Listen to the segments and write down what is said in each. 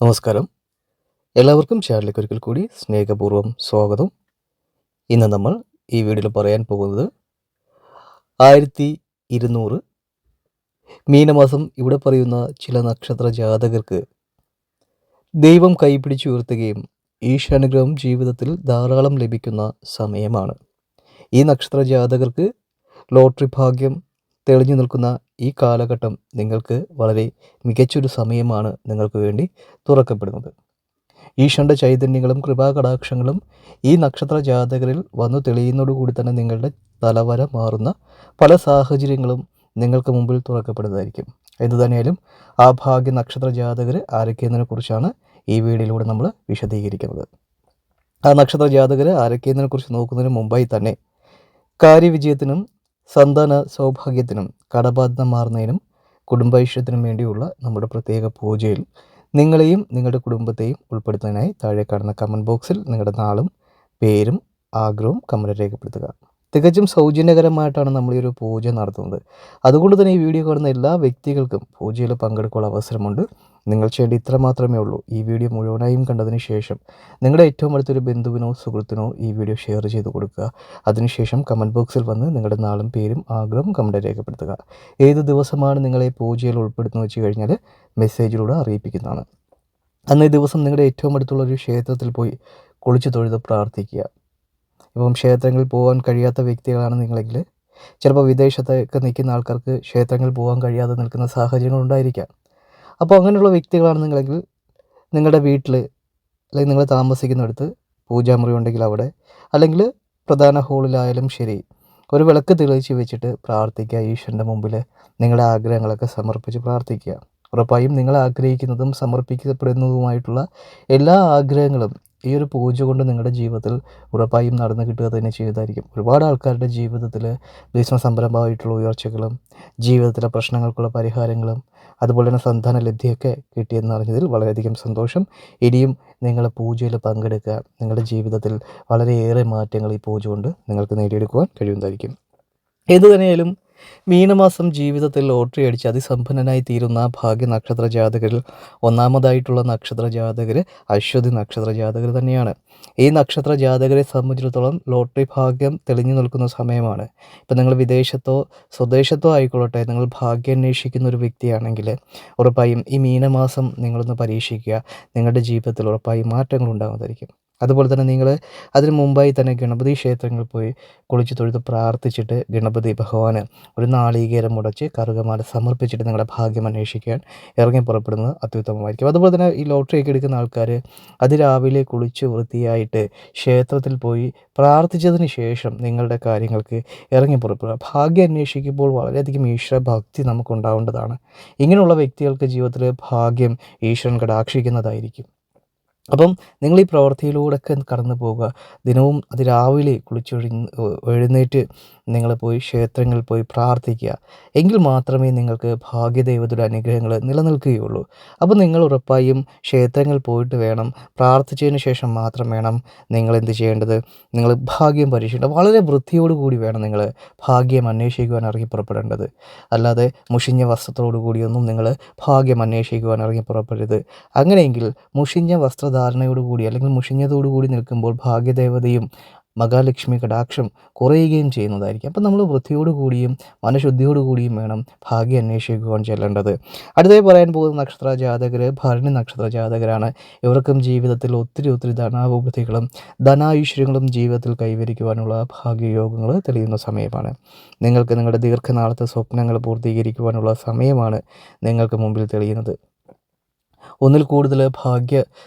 നമസ്കാരം. എല്ലാവർക്കും ചാനലിലേക്ക് ഒരിക്കൽ കൂടി സ്നേഹപൂർവ്വം സ്വാഗതം. ഇന്ന് നമ്മൾ ഈ വീഡിയോയിൽ പറയാൻ പോകുന്നത് 1200 മീനമാസം ഇവിടെ പറയുന്ന ചില നക്ഷത്ര ജാതകർക്ക് ദൈവം കൈപിടിച്ചുയർത്തുകയും ഈശാനുഗ്രഹം ജീവിതത്തിൽ ധാരാളം ലഭിക്കുന്ന സമയമാണ്. ഈ നക്ഷത്ര ജാതകർക്ക് ലോട്ടറി ഭാഗ്യം തെളിഞ്ഞു നിൽക്കുന്ന ഈ കാലഘട്ടം നിങ്ങൾക്ക് വളരെ മികച്ചൊരു സമയമാണ് നിങ്ങൾക്ക് വേണ്ടി തുറക്കപ്പെടുന്നത്. ഈശ്വരൻ്റെ ചൈതന്യങ്ങളും കൃപാകടാക്ഷങ്ങളും ഈ നക്ഷത്ര ജാതകരിൽ വന്നു തെളിയുന്നതോടുകൂടി തന്നെ നിങ്ങളുടെ തലവര മാറുന്ന പല സാഹചര്യങ്ങളും നിങ്ങൾക്ക് മുമ്പിൽ തുറക്കപ്പെടുന്നതായിരിക്കും. എന്തുതന്നെയാലും ആ ഭാഗ്യ നക്ഷത്ര ജാതകർ ആരൊക്കെയെന്നതിനെ കുറിച്ചാണ് ഈ വീഡിയോയിലൂടെ നമ്മൾ വിശദീകരിക്കുന്നത്. ആ നക്ഷത്ര ജാതകർ ആരൊക്കെയെന്നതിനെ കുറിച്ച് നോക്കുന്നതിന് മുമ്പായി തന്നെ കാര്യവിജയത്തിനും സന്താന സൗഭാഗ്യത്തിനും കടബാധ്യത മാറുന്നതിനും കുടുംബൈശ്വര്യത്തിനും വേണ്ടിയുള്ള നമ്മുടെ പ്രത്യേക പൂജയിൽ നിങ്ങളെയും നിങ്ങളുടെ കുടുംബത്തെയും ഉൾപ്പെടുത്തുന്നതിനായി താഴെ കാണുന്ന കമൻറ്റ് ബോക്സിൽ നിങ്ങളുടെ നാളും പേരും ആഗ്രഹവും കമൻറ്റ് രേഖപ്പെടുത്തുക. തികച്ചും സൗജന്യകരമായിട്ടാണ് നമ്മൾ ഈ ഒരു പൂജ നടത്തുന്നത്. അതുകൊണ്ട് തന്നെ ഈ വീഡിയോ കാണുന്ന എല്ലാ വ്യക്തികൾക്കും പൂജയിൽ പങ്കെടുക്കാനുള്ള അവസരമുണ്ട്. നിങ്ങൾ ചെയ്യേണ്ട ഇത്ര മാത്രമേ ഉള്ളൂ. ഈ വീഡിയോ മുഴുവനായും കണ്ടതിന് ശേഷം നിങ്ങളുടെ ഏറ്റവും അടുത്തൊരു ബന്ധുവിനോ സുഹൃത്തിനോ ഈ വീഡിയോ ഷെയർ ചെയ്ത് കൊടുക്കുക. അതിനുശേഷം കമൻറ്റ് ബോക്സിൽ വന്ന് നിങ്ങളുടെ നാളും പേരും ആഗ്രഹവും കമൻറ്റ് രേഖപ്പെടുത്തുക. ഏത് ദിവസമാണ് നിങ്ങളെ പൂജയിൽ ഉൾപ്പെടുത്തുന്നത് വെച്ച് കഴിഞ്ഞാൽ മെസ്സേജിലൂടെ അറിയിപ്പിക്കുന്നതാണ്. അന്നേ ദിവസം നിങ്ങളുടെ ഏറ്റവും അടുത്തുള്ള ഒരു ക്ഷേത്രത്തിൽ പോയി കുളിച്ച് തൊഴുത് പ്രാർത്ഥിക്കുക. ഇപ്പം ക്ഷേത്രങ്ങളിൽ പോകാൻ കഴിയാത്ത വ്യക്തികളാണ് നിങ്ങളെങ്കിൽ ചിലപ്പോൾ വിദേശത്തൊക്കെ നിൽക്കുന്ന ആൾക്കാർക്ക് ക്ഷേത്രങ്ങളിൽ പോകാൻ കഴിയാതെ നിൽക്കുന്ന സാഹചര്യങ്ങൾ ഉണ്ടായിരിക്കാം. അപ്പോൾ അങ്ങനെയുള്ള വ്യക്തികളാണ് നിങ്ങളെങ്കിൽ നിങ്ങളുടെ വീട്ടിൽ അല്ലെങ്കിൽ നിങ്ങൾ താമസിക്കുന്നിടത്ത് പൂജാമുറി ഉണ്ടെങ്കിൽ അവിടെ, അല്ലെങ്കിൽ പ്രധാന ഹാളിലായാലും ശരി, ഒരു വിളക്ക് തെളിയിച്ച് വെച്ചിട്ട് പ്രാർത്ഥിക്കുക. ഈശ്വരൻ്റെ മുമ്പിൽ നിങ്ങളുടെ ആഗ്രഹങ്ങളൊക്കെ സമർപ്പിച്ച് പ്രാർത്ഥിക്കുക. ഉറപ്പായും നിങ്ങൾ ആഗ്രഹിക്കുന്നതും സമർപ്പിക്കപ്പെടുന്നതുമായിട്ടുള്ള എല്ലാ ആഗ്രഹങ്ങളും ഈ ഒരു പൂജ കൊണ്ട് നിങ്ങളുടെ ജീവിതത്തിൽ ഉറപ്പായും നടന്നു കിട്ടുക തന്നെ ചെയ്തതായിരിക്കും. ഒരുപാട് ആൾക്കാരുടെ ജീവിതത്തിൽ ബിസിനസ് സംരംഭമായിട്ടുള്ള ഉയർച്ചകളും ജീവിതത്തിലെ പ്രശ്നങ്ങൾക്കുള്ള പരിഹാരങ്ങളും അതുപോലെ തന്നെ സന്താന ലബ്ധിയൊക്കെ കിട്ടിയെന്ന് അറിഞ്ഞതിൽ വളരെയധികം സന്തോഷം. ഇനിയും നിങ്ങൾ പൂജയിൽ പങ്കെടുക്കുക. നിങ്ങളുടെ ജീവിതത്തിൽ വളരെയേറെ മാറ്റങ്ങൾ ഈ പൂജ കൊണ്ട് നിങ്ങൾക്ക് നേടിയെടുക്കുവാൻ കഴിയുന്നതായിരിക്കും. ഏതുതന്നെയാലും മീനമാസം ജീവിതത്തിൽ ലോട്ടറി അടിച്ച് അതിസമ്പന്നനായി തീരുന്ന ഭാഗ്യ നക്ഷത്ര ജാതകരിൽ ഒന്നാമതായിട്ടുള്ള നക്ഷത്ര ജാതകർ അശ്വതി നക്ഷത്ര ജാതകർ തന്നെയാണ്. ഈ നക്ഷത്ര ജാതകരെ സംബന്ധിച്ചിടത്തോളം ലോട്ടറി ഭാഗ്യം തെളിഞ്ഞു നിൽക്കുന്ന സമയമാണ്. ഇപ്പം നിങ്ങൾ വിദേശത്തോ സ്വദേശത്തോ ആയിക്കൊള്ളട്ടെ, നിങ്ങൾ ഭാഗ്യം അന്വേഷിക്കുന്ന ഒരു വ്യക്തിയാണെങ്കിൽ ഉറപ്പായും ഈ മീനമാസം നിങ്ങളൊന്ന് പരീക്ഷിക്കുക. നിങ്ങളുടെ ജീവിതത്തിൽ ഉറപ്പായും മാറ്റങ്ങൾ ഉണ്ടാകുന്നതായിരിക്കും. അതുപോലെ തന്നെ നിങ്ങൾ അതിന് മുമ്പായി തന്നെ ഗണപതി ക്ഷേത്രങ്ങളിൽ പോയി കുളിച്ച് തൊഴുത് പ്രാർത്ഥിച്ചിട്ട് ഗണപതി ഭഗവാന് ഒരു നാളികേരം മുടച്ച് കറുകമാല സമർപ്പിച്ചിട്ട് നിങ്ങളുടെ ഭാഗ്യം അന്വേഷിക്കാൻ ഇറങ്ങി പുറപ്പെടുന്നത് അത്യുത്തമമായിരിക്കും. അതുപോലെ തന്നെ ഈ ലോട്ടറിയൊക്കെ എടുക്കുന്ന ആൾക്കാർ അതിരാവിലെ കുളിച്ച് വൃത്തിയായിട്ട് ക്ഷേത്രത്തിൽ പോയി പ്രാർത്ഥിച്ചതിന് ശേഷം നിങ്ങളുടെ കാര്യങ്ങൾക്ക് ഇറങ്ങി പുറപ്പെടുക. ഭാഗ്യം അന്വേഷിക്കുമ്പോൾ വളരെയധികം ഈശ്വരഭക്തി നമുക്കുണ്ടാവേണ്ടതാണ്. ഇങ്ങനെയുള്ള വ്യക്തികൾക്ക് ജീവിതത്തിൽ ഭാഗ്യം ഈശ്വരൻ കടാക്ഷിക്കുന്നതായിരിക്കും. അപ്പം നിങ്ങൾ ഈ പ്രവൃത്തിയിലൂടെയൊക്കെ കടന്നു പോവുക. ദിനവും അതിരാവിലെ എഴുന്നേറ്റ് നിങ്ങൾ പോയി ക്ഷേത്രങ്ങളിൽ പോയി പ്രാർത്ഥിക്കുക. എങ്കിൽ മാത്രമേ നിങ്ങൾക്ക് ഭാഗ്യദൈവത്തിൻ്റെ അനുഗ്രഹങ്ങൾ നിലനിൽക്കുകയുള്ളൂ. അപ്പോൾ നിങ്ങൾ ഉറപ്പായും ക്ഷേത്രങ്ങളിൽ പോയിട്ട് വേണം, പ്രാർത്ഥിച്ചതിന് ശേഷം മാത്രം വേണം നിങ്ങൾ എന്ത് ചെയ്യേണ്ടത്, നിങ്ങൾ ഭാഗ്യം പരീക്ഷിക്കേണ്ടത്. വളരെ വൃത്തിയോടുകൂടി വേണം നിങ്ങൾ ഭാഗ്യം അന്വേഷിക്കുവാൻ ഇറങ്ങി പുറപ്പെടേണ്ടത്. അല്ലാതെ മുഷിഞ്ഞ വസ്ത്രത്തോടു കൂടിയൊന്നും നിങ്ങൾ ഭാഗ്യം അന്വേഷിക്കുവാൻ ഇറങ്ങി പുറപ്പെടരുത്. അങ്ങനെയെങ്കിൽ മുഷിഞ്ഞ വസ്ത്രധാരണയോടുകൂടി അല്ലെങ്കിൽ മുഷിഞ്ഞതോടുകൂടി നിൽക്കുമ്പോൾ ഭാഗ്യദേവതയും മഹാലക്ഷ്മി കടാക്ഷം കുറയുകയും ചെയ്യുന്നതായിരിക്കും. അപ്പം നമ്മൾ വൃത്തിയോടുകൂടിയും മനഃശുദ്ധിയോടുകൂടിയും വേണം ഭാഗ്യം അന്വേഷിക്കുവാൻ ചെല്ലേണ്ടത്. അടുത്തായി പറയാൻ പോകുന്ന നക്ഷത്ര ജാതകർ ഭരണി നക്ഷത്ര ജാതകരാണ്. ഇവർക്കും ജീവിതത്തിൽ ഒത്തിരി ധനാഭിവൃദ്ധികളും ധനാഐശ്വര്യങ്ങളും ജീവിതത്തിൽ കൈവരിക്കുവാനുള്ള ഭാഗ്യയോഗങ്ങൾ തെളിയുന്ന സമയമാണ്. നിങ്ങൾക്ക് നിങ്ങളുടെ ദീർഘനാളത്തെ സ്വപ്നങ്ങൾ പൂർത്തീകരിക്കുവാനുള്ള സമയമാണ് നിങ്ങൾക്ക് മുമ്പിൽ തെളിയുന്നത്. ഒന്നിൽ കൂടുതൽ ഭാഗ്യ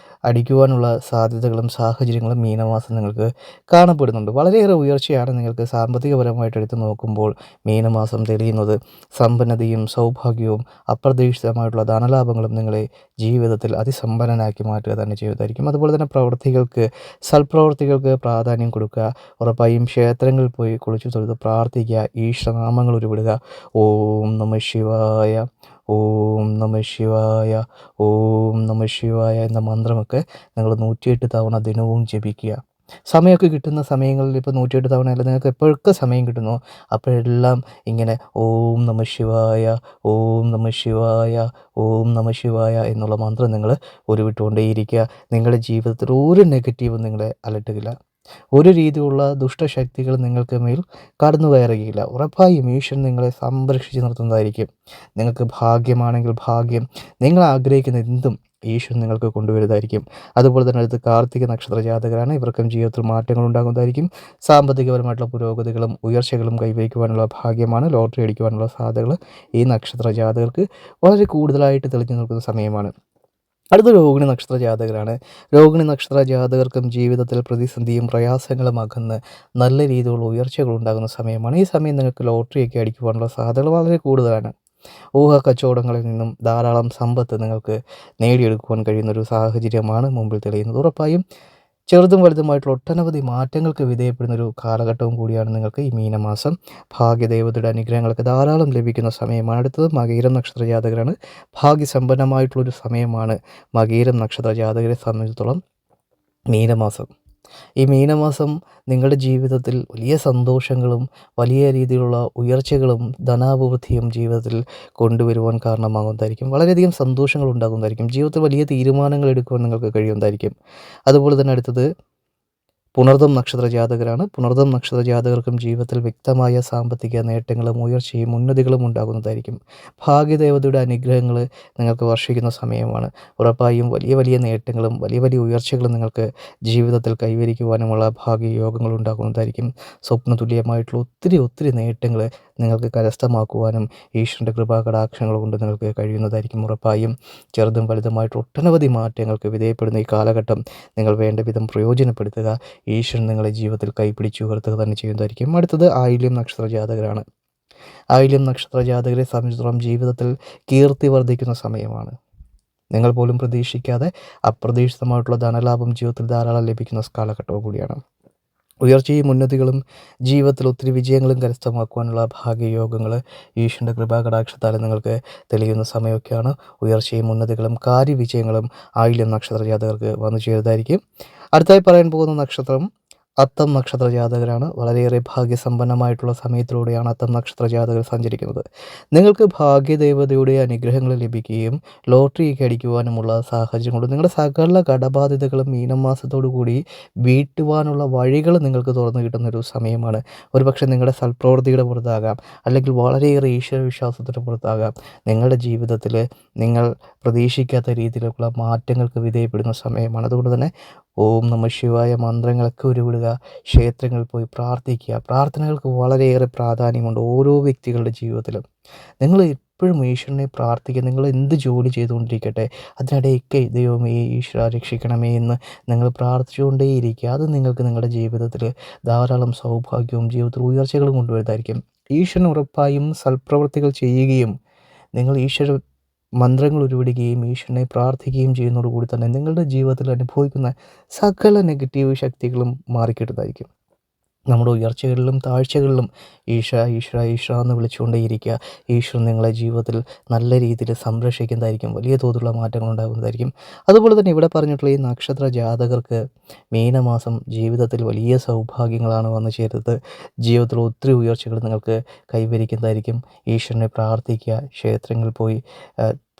അടിക്കുവാനുള്ള സാധ്യതകളും സാഹചര്യങ്ങളും മീനമാസം നിങ്ങൾക്ക് കാണപ്പെടുന്നുണ്ട്. വളരെയേറെ ഉയർച്ചയാണ് നിങ്ങൾക്ക് സാമ്പത്തികപരമായിട്ട് എടുത്ത് നോക്കുമ്പോൾ മീനമാസം തെളിയുന്നത്. സമ്പന്നതയും സൗഭാഗ്യവും അപ്രതീക്ഷിതമായിട്ടുള്ള ധനലാഭങ്ങളും നിങ്ങളെ ജീവിതത്തിൽ അതിസമ്പന്നനാക്കി മാറ്റുക തന്നെ ചെയ്യുന്നതായിരിക്കും. അതുപോലെ തന്നെ സൽപ്രവർത്തികൾക്ക് പ്രാധാന്യം കൊടുക്കുക. ഉറപ്പായും ക്ഷേത്രങ്ങളിൽ പോയി കുളിച്ചു തൊഴുത് പ്രാർത്ഥിക്കുക. ഈശ്വരനാമങ്ങൾ ഉരുവിടുക. ഓം നമഃ ശിവായ, ഓം നമഃ ശിവായ, ഓം നമഃ ശിവായ എന്ന മന്ത്രമൊക്കെ നിങ്ങൾ 108 തവണ ദിനവും ജപിക്കുക. സമയമൊക്കെ കിട്ടുന്ന സമയങ്ങളിൽ ഇപ്പോൾ 108 തവണയല്ല, നിങ്ങൾക്ക് എപ്പോഴൊക്കെ സമയം കിട്ടുന്നോ അപ്പോഴെല്ലാം ഇങ്ങനെ ഓം നമഃ ശിവായ, ഓം നമഃ ശിവായ, ഓം നമഃ ശിവായ എന്നുള്ള മന്ത്രം നിങ്ങൾ ഉരുവിട്ടുകൊണ്ടേയിരിക്കുക. നിങ്ങളുടെ ജീവിതത്തിൽ ഒരു നെഗറ്റീവും നിങ്ങളെ അലട്ടുകയില്ല. ഒരു രീതിയിലുള്ള ദുഷ്ടശക്തികൾ നിങ്ങൾക്ക് മേൽ കടന്നു കയറുകയില്ല. ഉറപ്പായും ഈശ്വരൻ നിങ്ങളെ സംരക്ഷിച്ച് നിർത്തുന്നതായിരിക്കും. നിങ്ങൾക്ക് ഭാഗ്യമാണെങ്കിൽ ഭാഗ്യം, നിങ്ങൾ ആഗ്രഹിക്കുന്ന എന്തും ഈശ്വരൻ നിങ്ങൾക്ക് കൊണ്ടുവരുന്നതായിരിക്കും. അതുപോലെ തന്നെ അടുത്ത് കാർത്തിക നക്ഷത്ര ജാതകരാണ്. ഇവർക്കും ജീവിതത്തിൽ മാറ്റങ്ങൾ ഉണ്ടാകുന്നതായിരിക്കും. സാമ്പത്തികപരമായിട്ടുള്ള പുരോഗതികളും ഉയർച്ചകളും കൈവരിക്കുവാനുള്ള ഭാഗ്യമാണ്. ലോട്ടറി അടിക്കുവാനുള്ള സാധ്യതകൾ ഈ നക്ഷത്ര ജാതകർക്ക് വളരെ കൂടുതലായിട്ട് തെളിഞ്ഞു നിൽക്കുന്ന സമയമാണ്. അടുത്ത രോഹിണി നക്ഷത്ര ജാതകരാണ്. രോഹിണി നക്ഷത്ര ജാതകർക്കും ജീവിതത്തിൽ പ്രതിസന്ധിയും പ്രയാസങ്ങളും അകന്ന് നല്ല രീതിയിലുള്ള ഉയർച്ചകൾ ഉണ്ടാകുന്ന സമയമാണ്. ഈ സമയം നിങ്ങൾക്ക് ലോട്ടറിയൊക്കെ അടിക്കുവാനുള്ള സാധ്യതകൾ വളരെ കൂടുതലാണ്. കച്ചവടങ്ങളിൽ നിന്നും ധാരാളം സമ്പത്ത് നിങ്ങൾക്ക് നേടിയെടുക്കുവാൻ കഴിയുന്നൊരു സാഹചര്യമാണ് മുമ്പിൽ തെളിയുന്നത്. ഉറപ്പായും ചെറുതും വലുതുമായിട്ടുള്ള ഒട്ടനവധി മാറ്റങ്ങൾക്ക് വിധേയപ്പെടുന്നൊരു കാലഘട്ടവും കൂടിയാണ് നിങ്ങൾക്ക് ഈ മീനമാസം. ഭാഗ്യദേവതയുടെ അനുഗ്രഹങ്ങളൊക്കെ ധാരാളം ലഭിക്കുന്ന സമയമാണ്. അടുത്തത് മകയിരം നക്ഷത്ര ജാതകരാണ്. ഭാഗ്യസമ്പന്നമായിട്ടുള്ളൊരു സമയമാണ് മകയിരം നക്ഷത്ര ജാതകരെ സംബന്ധിച്ചിടത്തോളം മീനമാസം. ഈ മീനമാസം നിങ്ങളുടെ ജീവിതത്തിൽ വലിയ സന്തോഷങ്ങളും വലിയ രീതിയിലുള്ള ഉയർച്ചകളും ധനാഭിവൃദ്ധിയും ജീവിതത്തിൽ കൊണ്ടുവരുവാൻ കാരണമാകുന്നതായിരിക്കും. വളരെയധികം സന്തോഷങ്ങൾ ഉണ്ടാകുന്നതായിരിക്കും. ജീവിതത്തിൽ വലിയ തീരുമാനങ്ങൾ എടുക്കുവാൻ നിങ്ങൾക്ക് കഴിയുന്നതായിരിക്കും. അതുപോലെ തന്നെ അടുത്തത് പുണർദം നക്ഷത്ര ജാതകരാണ്. പുണർദം നക്ഷത്ര ജാതകർക്കും ജീവിതത്തിൽ വ്യക്തമായ സാമ്പത്തിക നേട്ടങ്ങളും ഉയർച്ചയും ഉന്നതികളും ഉണ്ടാകുന്നതായിരിക്കും. ഭാഗ്യദേവതയുടെ അനുഗ്രഹങ്ങൾ നിങ്ങൾക്ക് വർഷിക്കുന്ന സമയമാണ്. ഉറപ്പായും വലിയ വലിയ നേട്ടങ്ങളും വലിയ വലിയ ഉയർച്ചകളും നിങ്ങൾക്ക് ജീവിതത്തിൽ കൈവരിക്കുവാനുമുള്ള ഭാഗ്യയോഗങ്ങൾ ഉണ്ടാകുന്നതായിരിക്കും. സ്വപ്നതുല്യമായിട്ടുള്ള ഒത്തിരി ഒത്തിരി നേട്ടങ്ങൾ നിങ്ങൾക്ക് കരസ്ഥമാക്കുവാനും ഈശ്വരൻ്റെ കൃപാകടാക്ഷങ്ങൾ കൊണ്ട് നിങ്ങൾക്ക് കഴിയുന്നതായിരിക്കും. ഉറപ്പായും ചെറുതും വലുതുമായിട്ട് ഒട്ടനവധി മാറ്റങ്ങൾക്ക് വിധേയപ്പെടുന്ന ഈ കാലഘട്ടം നിങ്ങൾ വേണ്ട വിധം പ്രയോജനപ്പെടുത്തുക. ഈശ്വരൻ നിങ്ങളെ ജീവിതത്തിൽ കൈപിടിച്ച് ഉയർത്തുക തന്നെ ചെയ്യുന്നതായിരിക്കും. അടുത്തത് ആയില്യം നക്ഷത്ര ജാതകരാണ്. ആയില്യം നക്ഷത്ര ജാതകരെ സംബന്ധിച്ചിടത്തോളം ജീവിതത്തിൽ കീർത്തി വർദ്ധിക്കുന്ന സമയമാണ്. നിങ്ങൾ പോലും പ്രതീക്ഷിക്കാതെ അപ്രതീക്ഷിതമായിട്ടുള്ള ധനലാഭം ജീവിതത്തിൽ ധാരാളം ലഭിക്കുന്ന കാലഘട്ടവും കൂടിയാണ്. ഉയർച്ചയും ഉന്നതികളും ജീവിതത്തിൽ ഒത്തിരി വിജയങ്ങളും കരസ്ഥമാക്കുവാനുള്ള ഭാഗ്യയോഗങ്ങൾ ഈശ്വരൻ്റെ കൃപാകടാക്ഷത്താൽ നിങ്ങൾക്ക് തെളിയുന്ന സമയമൊക്കെയാണ്. ഉയർച്ചയും ഉന്നതികളും കാര്യവിജയങ്ങളും ആയില്യം നക്ഷത്ര ജാതകർക്ക് വന്നു ചേരുന്നതായിരിക്കും. അടുത്തായി പറയാൻ പോകുന്ന നക്ഷത്രം അത്തം നക്ഷത്ര ജാതകരാണ്. വളരെയേറെ ഭാഗ്യസമ്പന്നമായിട്ടുള്ള സമയത്തിലൂടെയാണ് അത്തം നക്ഷത്ര ജാതകർ സഞ്ചരിക്കുന്നത്. നിങ്ങൾക്ക് ഭാഗ്യദേവതയുടെ അനുഗ്രഹങ്ങൾ ലഭിക്കുകയും ലോട്ടറിയൊക്കെ അടിക്കുവാനുമുള്ള സാഹചര്യങ്ങളുണ്ട്. നിങ്ങളുടെ സകല കടബാധ്യതകളും മീനം മാസത്തോടു കൂടി വീട്ടുവാനുള്ള വഴികൾ നിങ്ങൾക്ക് തുറന്നു കിട്ടുന്നൊരു സമയമാണ്. ഒരുപക്ഷെ നിങ്ങളുടെ സൽപ്രവൃത്തിയുടെ പുറത്താകാം, അല്ലെങ്കിൽ വളരെയേറെ ഈശ്വരവിശ്വാസത്തിൻ്റെ പുറത്താകാം. നിങ്ങളുടെ ജീവിതത്തിൽ നിങ്ങൾ പ്രതീക്ഷിക്കാത്ത രീതിയിലുള്ള മാറ്റങ്ങൾക്ക് വിധേയപ്പെടുന്ന സമയമാണ്. അതുകൊണ്ട് തന്നെ ഓം നമഃ ശിവായ മന്ത്രങ്ങളൊക്കെ ഉരുവിടുക, ക്ഷേത്രങ്ങളിൽ പോയി പ്രാർത്ഥിക്കുക. പ്രാർത്ഥനകൾക്ക് വളരെയേറെ പ്രാധാന്യമുണ്ട് ഓരോ വ്യക്തികളുടെ ജീവിതത്തിലും. നിങ്ങൾ എപ്പോഴും ഈശ്വരനെ പ്രാർത്ഥിക്കുക. നിങ്ങൾ എന്ത് ജോലി ചെയ്തുകൊണ്ടിരിക്കട്ടെ, അതിനിടയ്ക്ക് ദൈവമേ ഈശ്വര രക്ഷിക്കണമേ എന്ന് നിങ്ങൾ പ്രാർത്ഥിച്ചുകൊണ്ടേയിരിക്കുക. അത് നിങ്ങൾക്ക് നിങ്ങളുടെ ജീവിതത്തിൽ ധാരാളം സൗഭാഗ്യവും ജീവിതത്തിൽ ഉയർച്ചകളും കൊണ്ടുവരുന്നതായിരിക്കും. ഈശ്വരൻ ഉറപ്പായും സൽപ്രവൃത്തികൾ ചെയ്യുകയും നിങ്ങൾ ഈശ്വര മന്ത്രങ്ങൾ ഉരുവിടുകയും ഈശ്വരനെ പ്രാർത്ഥിക്കുകയും ചെയ്യുന്നതോടുകൂടി തന്നെ നിങ്ങളുടെ ജീവിതത്തിൽ അനുഭവിക്കുന്ന സകല നെഗറ്റീവ് ശക്തികളും മാറിക്കിട്ടുന്നതായിരിക്കും. നമ്മുടെ ഉയർച്ചകളിലും താഴ്ചകളിലും ഈശ്വര ഈശ്വര ഈശ്വര എന്ന് വിളിച്ചുകൊണ്ടേയിരിക്കുക. ഈശ്വരൻ നിങ്ങളെ ജീവിതത്തിൽ നല്ല രീതിയിൽ സംരക്ഷിക്കുന്നതായിരിക്കും. വലിയ തോതിലുള്ള മാറ്റങ്ങൾ ഉണ്ടാകുന്നതായിരിക്കും. അതുപോലെ തന്നെ ഇവിടെ പറഞ്ഞിട്ടുള്ള ഈ നക്ഷത്ര ജാതകർക്ക് മീനമാസം ജീവിതത്തിൽ വലിയ സൗഭാഗ്യങ്ങളാണ് വന്നു ചേരുന്നത്. ജീവിതത്തിൽ ഒത്തിരി ഉയർച്ചകൾ നിങ്ങൾക്ക് കൈവരിക്കുന്നതായിരിക്കും. ഈശ്വരനെ പ്രാർത്ഥിക്കുക, ക്ഷേത്രങ്ങളിൽ പോയി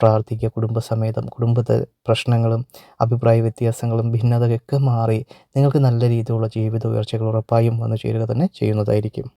പ്രാർത്ഥിക്കുക. കുടുംബസമേതം കുടുംബത്തെ പ്രശ്നങ്ങളും അഭിപ്രായ വ്യത്യാസങ്ങളും ഭിന്നതയൊക്കെ മാറി നിങ്ങൾക്ക് നല്ല രീതിയിലുള്ള ജീവിത ഉയർച്ചകൾ ഉറപ്പായും വന്നു ചേരുക തന്നെ ചെയ്യുന്നതായിരിക്കും.